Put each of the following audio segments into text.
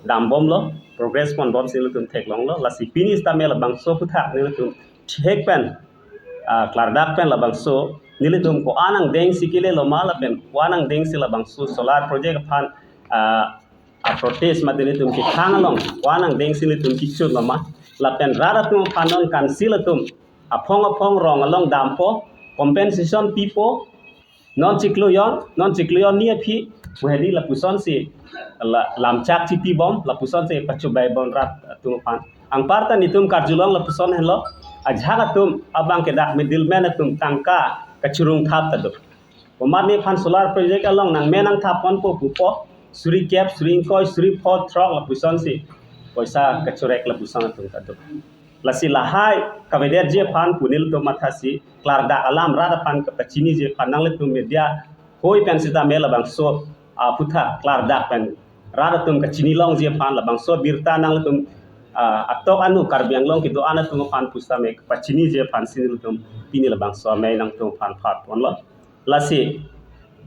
dam bom lo progress pon bom sil tum tek long lo la si finish ta me la bang so putha ni tum thek pen klardak pen la bang so ni tum ko anang deng sikile lo ma la pen wanang deng sila bang so solar project phan protest ma ni tum ki khang long wanang deng sil tum ki chut lo ma la pen rara tum phanon kan sil tum apong rong along dam po compensation pipo non cikluyon ni phi wehdi la puson si lam chak chi pi bom la puson se pachubai bon rat tum pan ang parta ni tum karjulong la puson hello ajhaga tum abang ke dak middleman tum tangka kachurung thap tadu pomar ni phan solar project along nang menang thap pon po pupo suri cap suri koi suri pot trok la puson si poisa kachurek la puson tum tadu lasi lahai kavedet je pan punil to mathasi klarda alam rada pan kapachini je panang le tum media hoi pen sita mela bang so putha klarda pen rada tum kachini long je pan la bang so birta nang le tum atok anu karbiang long kido ana tum pan pusta me kapachini je pan sinil tum pini la bang so me nang tum pan phat pon lo lasi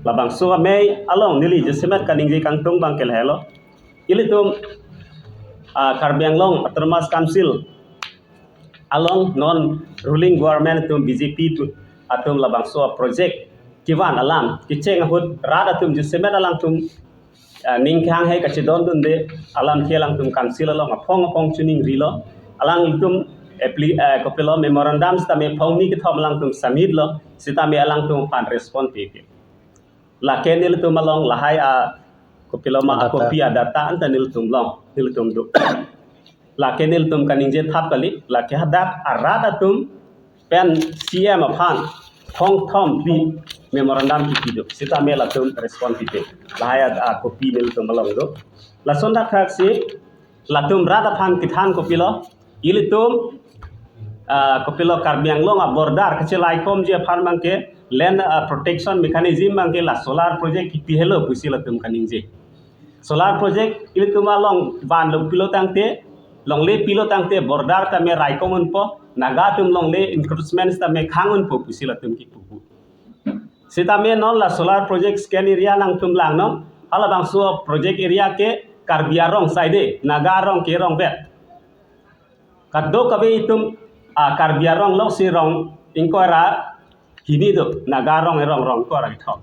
la bang so me along nili je semet kaning je kang tung bang kel helo ili tum karbiang long autonomous council along non ruling government tum BJP tu atum labang so project kiwan alam kicheng hut rada tum jusemet alang tum ning khang hai kachidon dun de alam thelang tum council along apong chuning rilo alang tum kopelo memorandum sta me phongni ki thom lang tum submit lo sita me alang tum pan respond pe la kenil tum along lahai kopelo ma copy data anta nil tum long nil tum du la kenil tum kaning je thap kali la ke hadak arada tum pen CM aphan thom pi memorandum ki pido sita me la tum respond pi la ya copy nil tum long do la sonda thak si la tum rada phan kithan kopilo ili tum kopilo karbiang long bordar kachelai kom je phan mangke land protection mechanism mangke la solar project ki pihelo pusila tum kaning je solar project ili tum long ban lo pilo tangte longle pilo tangte bordar ta me raikomun po naga tum longle encroachment ta me khangun po pusila tum ki pupu sita me non la solar project scan area nang tum lang no ala bang so project area ke karbiarong side naga rong ke rong bet kaddo kabe tum karbiarong lo si rong ingkora hini do naga rong rong ko ra thok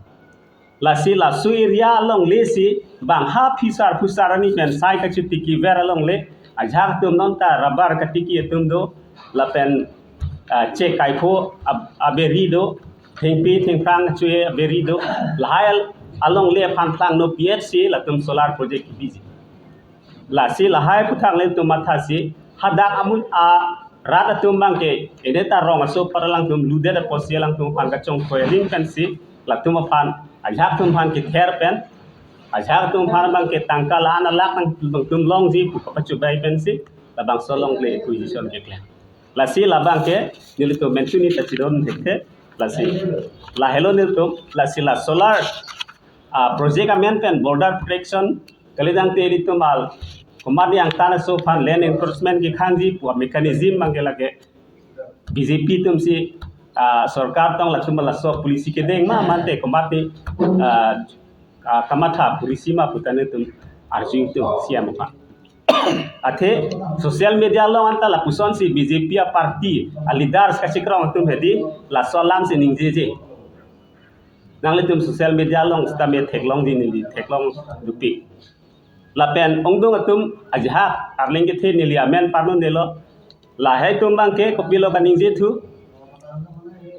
la si la su area long le si bang ha pusar ani pen sai ka chuti ki vera long le ajak tum non ta rabar katiki tum do la pen che kai pho aberi do thing prang chue aberi do lahal along le phan plang no PHC la tum solar project ki biji la si lahai puthang le tum matha si hadak amun rada tum bangke edeta rong so paralang tum lude da posielang tum phan ka chong koeling kan si la tum phan ajak tum phan ki ther pen ajak tum phan bang ke tangka la na lak nang tum long ji pu pachu bai pen si la bang so long le position ke kla la si la bang ke nil to mention ta chidon dekhe la si la hello nil to la si la solar project amen pen border protection kalidang te ri to mal kumari ang tana so phan land enforcement ki khanji pu mechanism mang ke lage BJP tum si sarkar tong la tum la so police ke deng ma mante kumati kamatha purisima putane tum arjing tum siam pa athe social media lo anta la puson si BJP party leaders ka sikrong tum hedi la solam si ningje nang le tum social media long sta me theklong din ni theklong dupi la pen ongdong tum ajha arling ke the ni amen parnon delo la hai tum bang ke kopilo ka ningje thu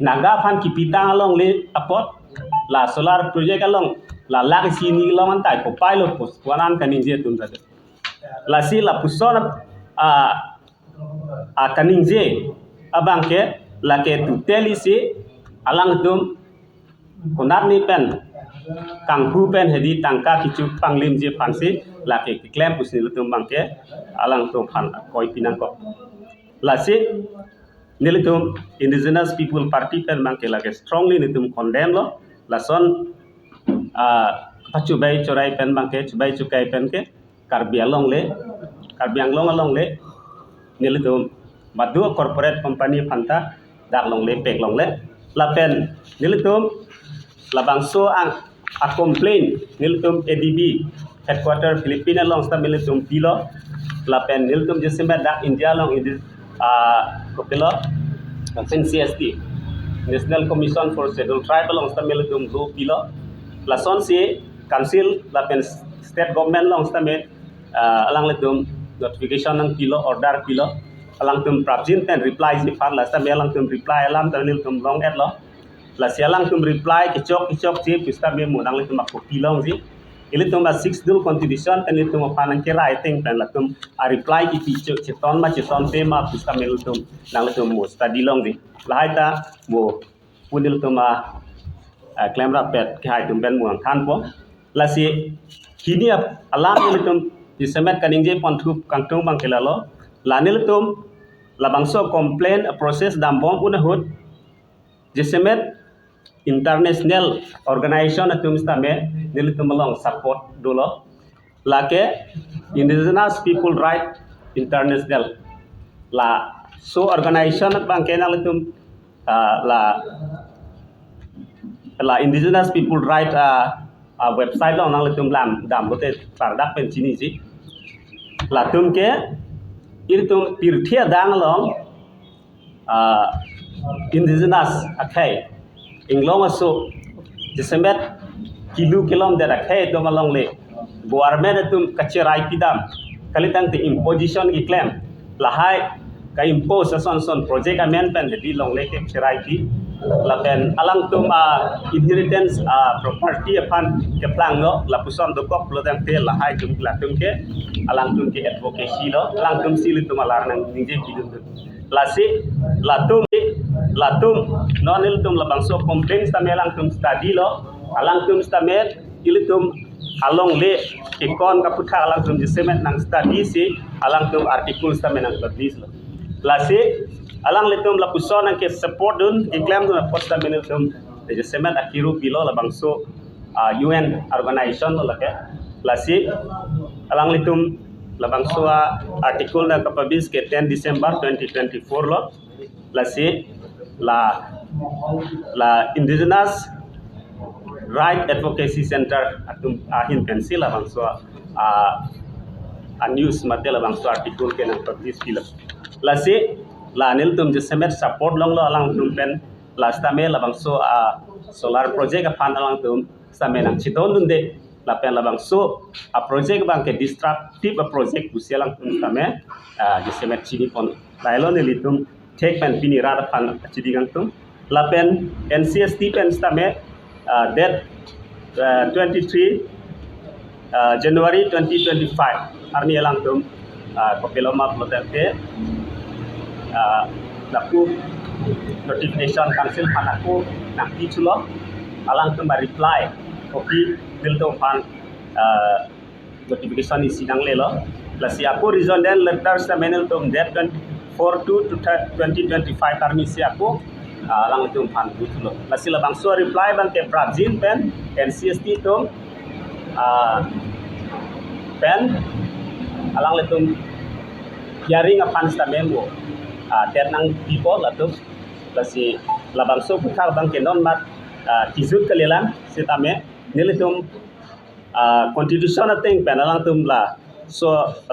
naga phan ki pitang along le apot la solar project along la lag sini long antai ko pilot post wanan kaning je tum tade la si la puson kaning je abang ke la ke tu teli si alang tum konat ni pen kang pu pen hedi tangka kichu panglim je pansi la ke claim pusni tum bang ke alang tum phan koi pinang ko la si nilitum indigenous people party pen bang ke la ke strongly nitum condemn lo la son pachu bai chorai pen bang ke chubai chukai pen ke karbiang long le nilitum madu corporate company phanta dak long le pek long le la pen nilitum la bang so ang a complain nilitum ADB headquarter Filipina long sta militum pilo la pen niltum jesimet dak India long in kopilo NCST National Commission for Scheduled Tribal long sta militum blue pilo la son si council la pen state government long sta men alang letum notification ng pilo order pilo alang tum prabjin pen reply si fan la sta melang tum reply alam tanil tum long et lo la sialang tum reply kicok si pista me munang letum akopi long si ili tum 6 dul contribution pen tum panang ke writing pen la tum a reply ki kicok chiton pe ma pista me tum nang letum mo study long si la haita mo punil tum claim rapet ke hai tum ben muang khan po la si kini alam ili tum disemet kaning je pon thup kangtung bang kelalo lanil tum labangso complain a process dambong unahut disemet international organization atum stame nilitum long support dolo lake indigenous people right international la so organization bang kenal tum la indigenous people right website long nang tum lam dam bote pardak pen chini ji la tum ke irtum pirthia dang long indigenous akai inglong aso jisemet kilom der akai to malong le government tum kacherai pidam kalitang te imposition ki claim lahai ka impose son project amen pen di long le ke cherai pi la pen alang tum inheritance property upon ke plang no la puson do kok lo dang te lahai tum la tum ke alang tum ke advocacy lo alang tum sil tum alar nang ninje pidum la tum nonil tum la bangso complaints ta melang tum study lo alang tum stamet ilitum along le ke kon ka putha alang tum jisemet nang study si alang tum articles ta menang publish lo la si alang letum la puson nang ke support dun ke claim dun post ta menil tum jisemet akiru pilo la bangso UN organization lo la ke la si alang letum la bangso article na ka publish ke 10 December 2024 lo la si la indigenous right advocacy center atum ahin pencil la bangso news matela bangso article ke nang publish pila la si la nil tum jesemet support long lo alang tum pen last time la bangso solar project apan alang tum same nang chiton dun de la pen la bangso project bang ke destructive project busialang tum same jesemet chini pon lailo ne litum take pen pini rada pan chidi gang tum la pen NCST pen same date 23 January 2025 arni alang tum kopiloma plotete laku notification council panaku nak pichulo alang tum reply kopi bil to pan notification isi nang lelo la si aku reason then letter sa menel tum date 4/2/2025 arni si aku alang tum pan pichulo la si la bangso reply bang ke Brazil pen NCST tum pen alang letum hearing apan sta memo nang people atu lasi labang so puthar bang ke non mat tizut kalelan sitame nilitum constitution ateng penalang tum la so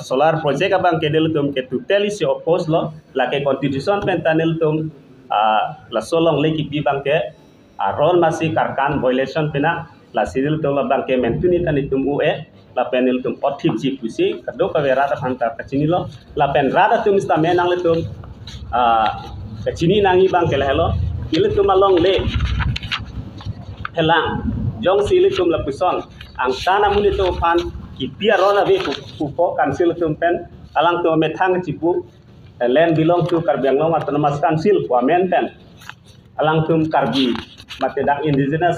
solar project abang ke nilitum ke totally se oppose lo la ke constitution pen tanilitum la solong leki bi bang ke rol masi karkan violation pena la sidil tum bang ke mentuni tanitum ue la penil tum othip ji pusi kado ka vera ta phanta kachini lo la pen rada tum sta menang letum kachini nangi bang ke hello ilitum along le helang jong silitum la puson ang sana muni to pan ki pia rona ve ku po council tum pen alang to methang chipu land belong to Karbianglong Autonomous Council wa men pen alang tum karbi mate dak indigenous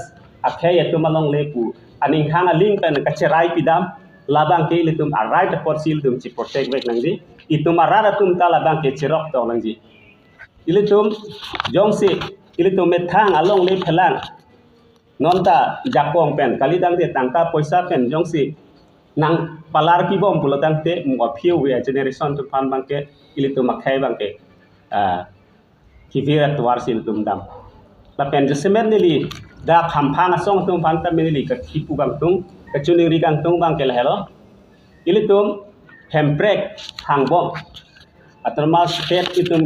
akhai tum along le ku aning hang aling pen kacherai pidam labang ke ilitum a right for sil tum chi protect bek nangji itum arara tum ta labang ke chirok to nangji ilitum jongsi ilitum methang along le phelang nonta jakong pen kalidang te tangka poisa pen jongsi nang palar ki bom pulotang te mo phiu we generation to pan bang ke ilitum akhai bang ke kivira twar sil tum dam la pen jesemen nili दा खामफांग सong tum pan ta minili ka kipu bang tung ka chuning ri kang tung bang kel hello ilitum hemprek hang bom atrama step itum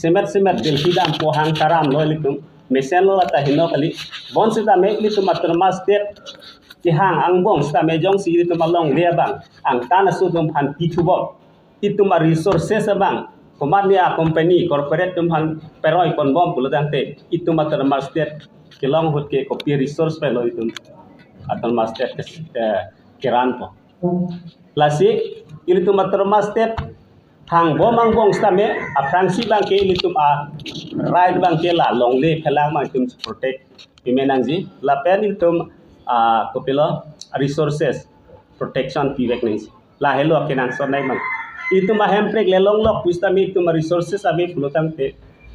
semet delhi dam po hang taram lo ilitum mesen lo ta hino kali bon sita me ilitum atrama step ki hang ang bom sta me jong si ilitum along dia bang ang tana su tum pan pitu bom itum resources bang Komania company corporate tum han peroi kon bom puladang te itum atrama step kilong hut ke kopi resource pe lo itum atau master kiran po lasi ili tu master step hang bomang bong stame a fransi bang ke ili tum a right bang ke la long le phelang ma tum protect pimenang ji la pen ili tum a kopilo resources protection pivek nai la hello kenang so nai mang itu ma hemprek le long lok pistami tum resources ave fulotang te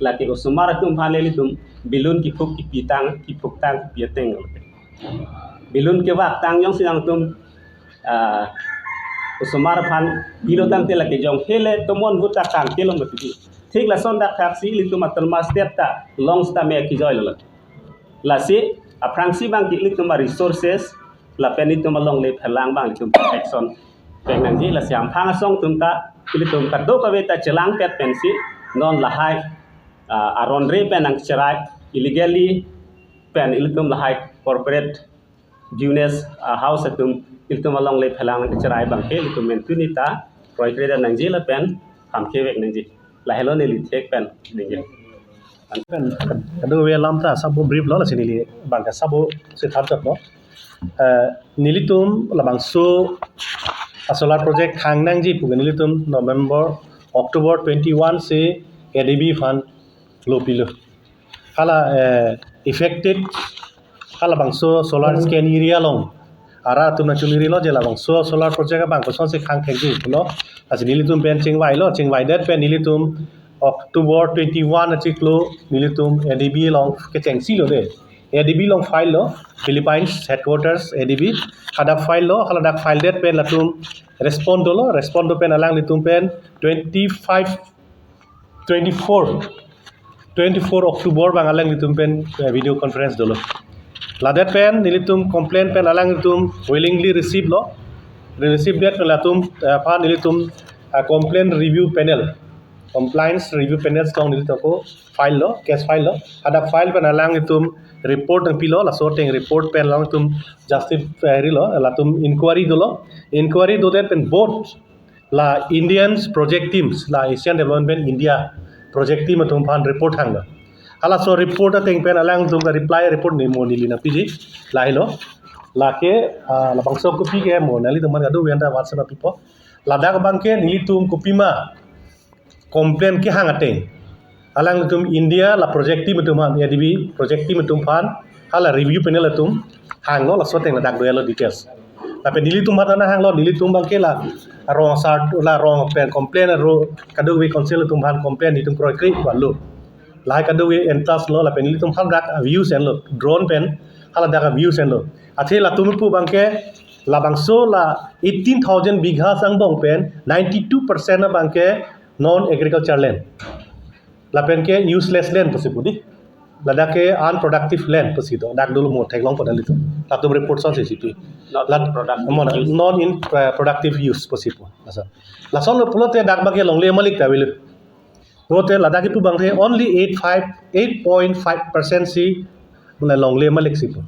la ke usumar tum phale ili tum bilun ki phuk ki pitang ki phuk piateng bilun ke wak tang yong sinang tum usumar phan bilotang te la ke jong hele tomon buta kang kelong betu thik la son dak taksi li tum atal mas step ta long sta me ki joy la si a frangsi bang ki li tum resources la penit tum long le phalang bang tum protection pek nang ji la siam phang song tum ta li tum ka do ka ve ta chelang pet pensi non la hai aron re penang cherai illegally pen iltum la hai corporate business house atum iltum along le phalang cherai bang ke iltum men tunita proyek nang ji la pen ham ke vek nang ji la hello ne li thek pen ning ji pen kadu we lam ta sabu brief lo la sinili bang ka sabu se tham chap no nilitum la bang so solar project khang nang ji pu nilitum November October 21 se ADB fund lo pilo hala affected hala bangso solar scan area long ara tum na chuniri lo jela bangso solar project bang ko son se khang thengji lo as nilitum pen chingwai that pen nilitum October 21 achiklo nilitum ADB long ke chengsi lo de ADB long file lo Philippines headquarters ADB hada file lo hala dak file that pen latum respond pen alang litum pen 24 Oktober bang alang litum pen video conference dolo ladet pen nilitum complaint pen alang litum willingly receive that pen latum pa nilitum complaint review panel compliance review panel tong nilitum ko file lo case file lo ada file pen alang litum report ang pilo la sorting report pen alang litum justify lo latum inquiry do that pen both la Indians project teams la Asian Development India project team atum phan report hangla hala so report ateng pen alang tum reply report ni mo ni lina piji lailo la ke la bangso copy ke mo nali tum ga do wenta WhatsApp pipo la dak bang ke ni tum copy ma complaint ke hang ateng alang tum India la project team tum han ADB project team tum phan hala review panel tum hang lo la so teng la dak do lo details tapi nili tum matana hang lo nili tum bang ke la rong sar la rong pen complain ro kadu we council tum han complain ni tum kroi kri wan lo lai kadu we entas lo la pen nili tum han dak views en lo drone pen hala dak views en lo athi la tum pu bang ke la bangso la 18000 bigha sang bong pen 92% na bang ke non agriculture land la pen ke useless land possible la dak ke unproductive land possible dak dulu mo thek long podal itu la tum report son CCP non in productive use possible la son lo pulote dak bage long le malik tawilu rote la dak pu bang the only 8.5% si la long le malik sipo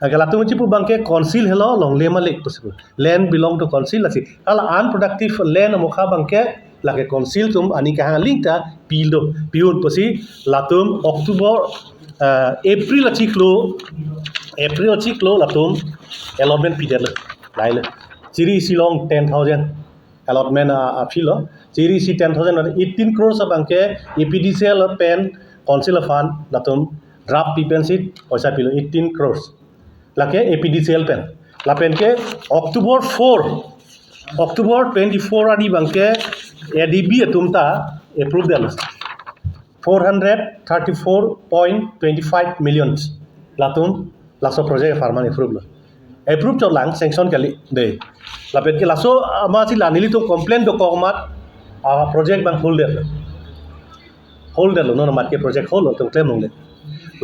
agala tum chi pu bang ke council hello long le malik possible land belong to council la si ala unproductive land mo kha bang ke la ke council tum ani ka link ta pildo piun posi la tum October April achiklo la tum allotment period laile chiri silong 10000 allotment apilo chiri si 10000 18 crores abangke EPDCL pen council fund latum draft pensit paisa pilo 18 crores lake EPDCL pen la pen ke October 24 ani bangke ADB atumta approve del 434.25 million latum laso project farman approve to lang sanction kali de la pet ke laso ama si la nili to complaint do ko mat project bang holder no mat ke project hol to claim ngle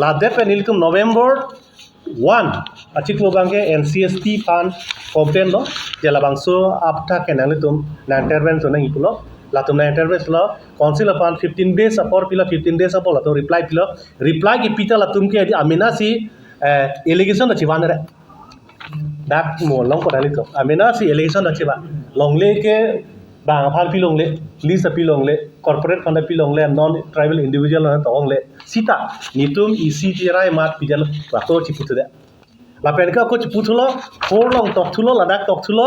la det pen nilitum November 1 achik lo bangke NCST pan complain lo jela bangso apta kenang litum na intervention nang ipulo latum na intervention lo council upon 15 days apor pila 15 days apor latum reply ki pita latum ke amina si allegation na chiwan re dak mo long ko dalito amina si allegation na chiwa long le ke bang phan pilong le list pilong le corporate fund pilong le non tribal individual na tong le sita nitum ec rai mat pijal ba to chiputu de la pen ka ko chiputulo for long tok thulo ladak tok thulo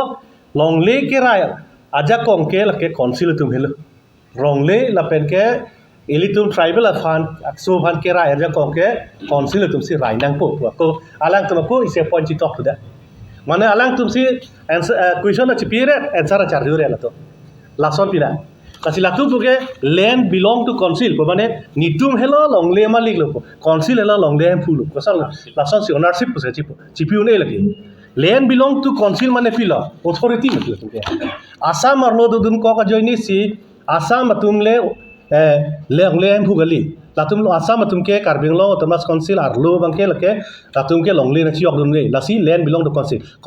long le ke rai aja kong ke la ke council tum helo rong le la pen ke elitum tribal fund akso fan ke rai aja kong ke council tum si rai nang po ko alang tum ko ise point chi tok tu de mane alang tum si question na chipire answer a charju re la to lason pila kasi latum tu ke land belong to council ko mane nitum helo longle ma lik lo council helo longle em phulu ko sal lason si ownership ko se chipu ne lagi land belong to council mane pila authority मतलब tu ke asam arlo dun ko ka joini si asam tum le longle em phugali latum lo asam tum ke karbing lo tomas council arlo bangke lake latum ke longle na chiok dun ne lasi land belong to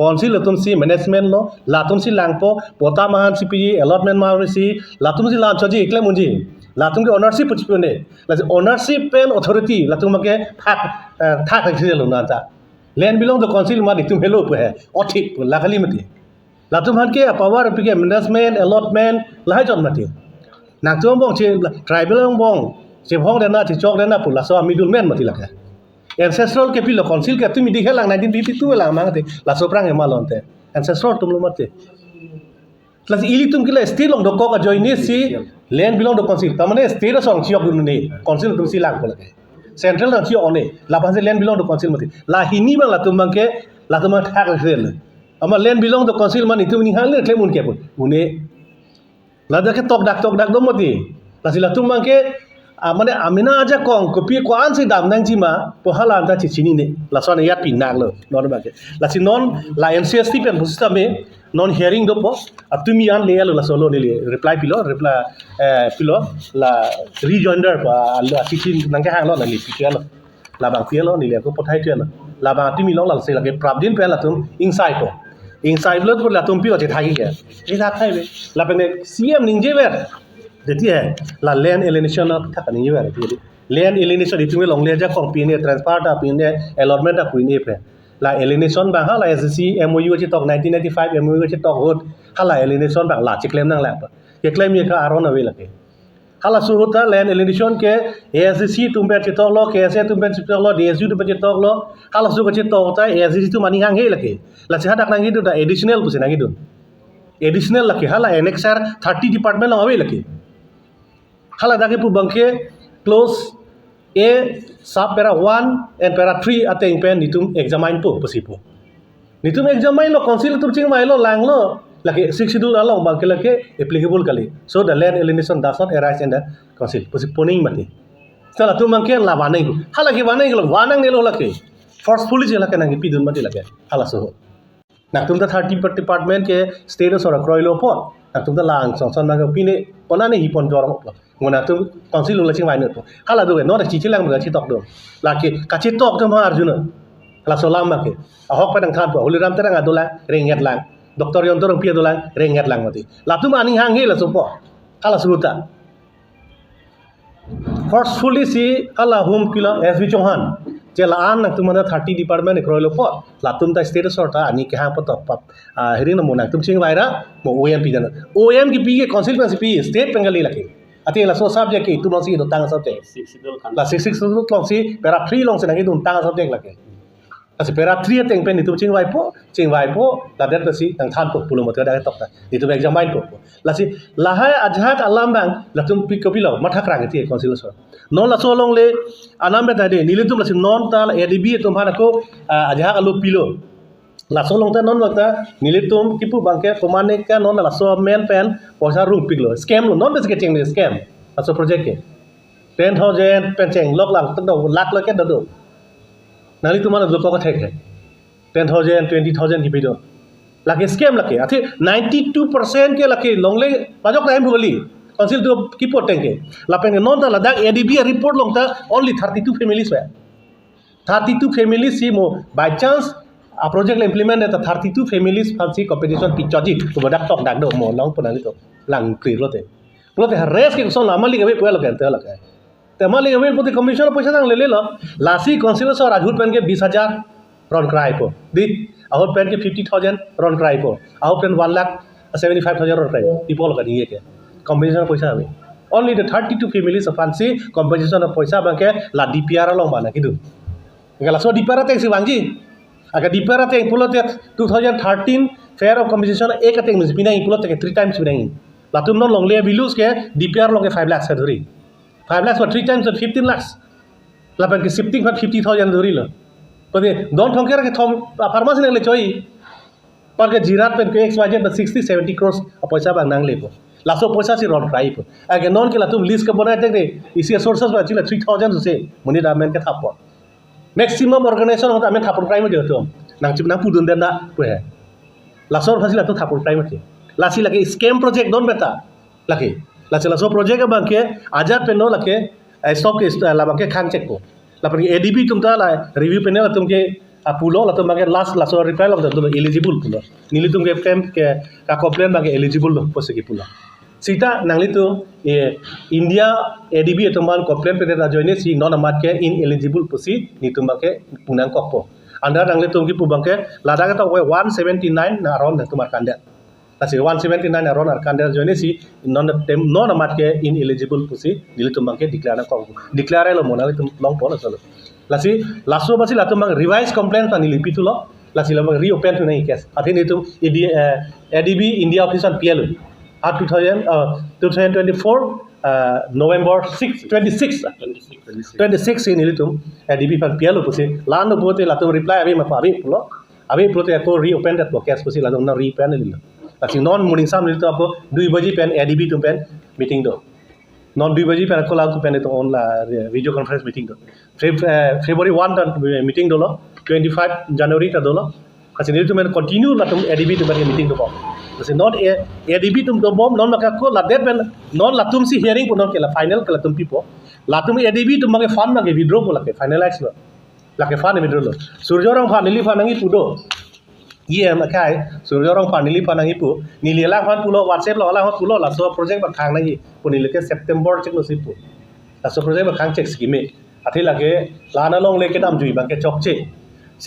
council latum si management lo latum si langpo pota mahan si pi allotment ma si latum si lam chaji ekle munji latum ke ownership puchpu ne lasi ownership pen authority latum ke thak khil lo na ta land belong to council ma ditum hello pe othik lakali mati latum han ke power pi ke management allotment lai jon mati nak tum bong che tribal bong che phong dena che chok dena pula so middleman mati laka ancestral ke pilo council ke tu mi di helang 1952 lang mangate la so prang e malonte ancestral tum lo mate plus ili tum kila still long do ko ka join si land belong to council tamane state song chiok dun ne council tum si lang ko laka central na chiok one la pan land belong to council mati la hini bang la tum bangke la tum thak rel ama land belong to council man itu ni hal le klemun ke pun une la da ke tok dak do mati la sila tum bangke amane amina aja kong kopi ko an si dam nang jima po halan ta chi chini ne la son ya pin nak lo non ba ke la si non la NCST pen system me non hearing do po atumi an le la solo ne le reply pilo la rejoinder pa la chi chin nang ke hang lo la li pi lo la bang pi lo ni le ko pothai tu lo la bang atumi long la se la ke prabdin pen la tum inside lo la tum pi lo che thai ke ni tha thai be la pen CM ningje ver देती है ला land alienation था कनी ये वाले land alienation इतने लोग ले जा कॉम्पी ने ट्रांसफर टा पिने अलॉटमेंट टा कुइने पे ला एलिनेशन बा हाला एससी एमओयू चे तक 1995 एमओयू चे तक होत हाला एलिनेशन बा ला चिक्लेम नंग ला के क्लेम ये का आरो नवे लगे हाला सुरुता लैंड एलिनेशन के एससी तुमबे चे तक लो के एसए तुमबे चे तक लो डीएसयू तुमबे चे तक लो हाला सु चे तक होता एससी तु मानी हांग हे लगे ला से हटा नंगी दु एडिशनल पुसे नंगी दु एडिशनल लगे हाला एनेक्सर 30 डिपार्टमेंट लवे लगे hala dake pu bangke close a sub para 1 and para 3 ateng pen nitum examine po posipo nitum examine lo council tum ching mai lo lang lo lake 6 schedule along bangke lake applicable kali so the land alienation does not arise in the council postponing mati sala tum bangke la banai hala ke banai lo wanang ne lo lake forcefully je lake nang pidun mati lake hala so nak tum the 30 department ke status or kroilo po nak tum the lang song son ma pine pona ne hipon jorong ngona tu council lu la ching mai ne to hala do no da chi chilang ma chi tok do la ke ka chi tok to ma arjuna la solam ma ke a hok pa dang than po huliram ta dang adola renget lang doktor yon to rong pia dolang renget lang mati la tu ma ning hang he la so po hala suta forcefully si hala home kila SB Chauhan je la an nak tu ma 30 department ne kroilo po la tum ta status or ta ani ke hang po top pap hering na mo nak tum ching vai ra mo OM pi jana OM ki pi ke council pi state pengali la ke ati la so subject ki tu long si do tang subject la 66 long si para 3 long se nang du tang subject la ke asi para 3 teng pen ni tu ching vai po la det si tang than po pulo motor da tok ta ni tu examine po la si la hai ajhat alam bang la tum pi ko pi lo mathak rang ti council so non la so long le anam be ta de ni le tum la si non ta adb tum phana ko ajha alu pilo la so long ta non wakta nilitum kipu bangke komane ka non la so men pen poisa rung piglo scam lo non bes ke cheng scam aso project ke 10000 pen cheng lok lang tak do lak lo ke do nali tu mana do ko thek hai 10000 20000 ki bido lake scam lake athi 92% ke lake longle pajok time bugali council tu kipo teng ke la pen non ta la dak adb report long ta only 32 families wa 32 families si mo by chance a project implement eta 32 families phansi competition pichoji to badak tok dak do mo long pona to lang pri lote res ke son amali gawe puel kan te laka te amali gawe poti commission paisa dang le lo lasi councilor so rajut pen ke 20000 ron cry po di ahot pen ke 50000 ron cry po ahot pen 1,75,000 ron cry people ka diye ke competition paisa ave only the 32 families of fancy competition of paisa bangke la DPR long bana kidu ngala so DPR te si bangji aga DPR te pulote 2013 fair of competition ek te mis pinai pulote ke 3 times pinai latum non long le bilus ke DPR long ke 5 lakhs dhori 5 lakhs for 3 times 15 lakhs lapan ke shifting for 50000 dhori lo pade don thongker ke thom pharmacy le choi par ke jirat pen ke xyz 60 70 crores paisa bang nang lepo laso paisa si ron cry po aga non ke latum list ke banai te isi sources ba chila 3000 se muni da men ke thapo maximum organization hota amen thapur prime de to nang chip nang pudun den da pe lasor phasila to thapur prime ke lasi lake scam project don beta lake lasi laso project bang ke ajat pe no lake stock ke la bang ke khang check ko la par ADB tum ta la review pe ne tum ke pulo la tum ke last laso reply of the eligible pulo nili tum ke camp ke ka complaint bang ke eligible pose ke pulo sita nangli tu India ADB etuman complaint pe da joine si non amat ke ineligible posi ni tumake punang kokpo anda nangli tum ki pubang ke lada ka 179 na around tumar kanda lasi 179 around ar kanda joine si non amat ke ineligible posi nili tumake declare na kokpo declare lo monali tum long pon asalo lasi laso basi latumang revise complaint pa nili pitulo lasi lamang reopen tu nai case athi ni tum ADB India office on PLO 2024 November 26 in ilitum ADB pan pialo pusi lano bote latum reply abe ma abe pulo te ko reopen that case pusi latum na reopen lilo lati non morning sam lilo apo 2 baji pen ADB tum pen meeting do non 2 baji pen ko la tu pen to on la video conference meeting do February 1 meeting do lo 25 January ta do lo kasi nilo tum continue latum ADB tum pen meeting do ko kasi non ADB tum do bom non maka ko la det pen non latum si hearing ko non ke la final ke latum pipo latum ADB tum mage fund mage withdraw ko la ke finalize lo la ke fund withdraw lo surjorong finally fanangi pudo ye makai surjorong finally fanangi pu nili la fan pulo WhatsApp lo la pulo la so project ba khang nai puni le ke September chek lo si pu la so project ba khang check scheme athi lage lana long le ke dam jui ba ke chokche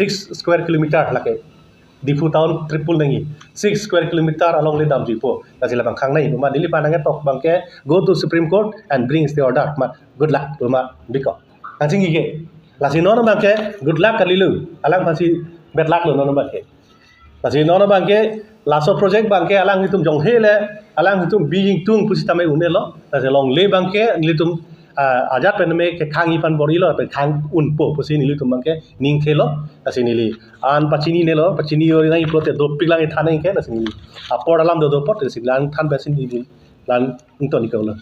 6 square kilometer lage Difu town triple nangi 6 square kilometer along the dam jipo kasila bang khang nai ma dili panang tok bang ke go to Supreme Court and brings the order ma good luck to ma biko anjing ge lasi no bang ke good luck kalilu alang pasi bad luck lo no bang ke lasi no bang ke laso project bang ke alang hitum jong hele alang hitum being tung pusi tamai unelo lasi long le bang ke litum ajat pen me ke khang ipan bori lo pen khang un po pusi nilu tum bang ke ning khelo lasi nili an pachini nelo pachini ori nai prote do pilang thanai ke lasi nili apor alam do pot lasi lang than besin nili lan intoni ko lo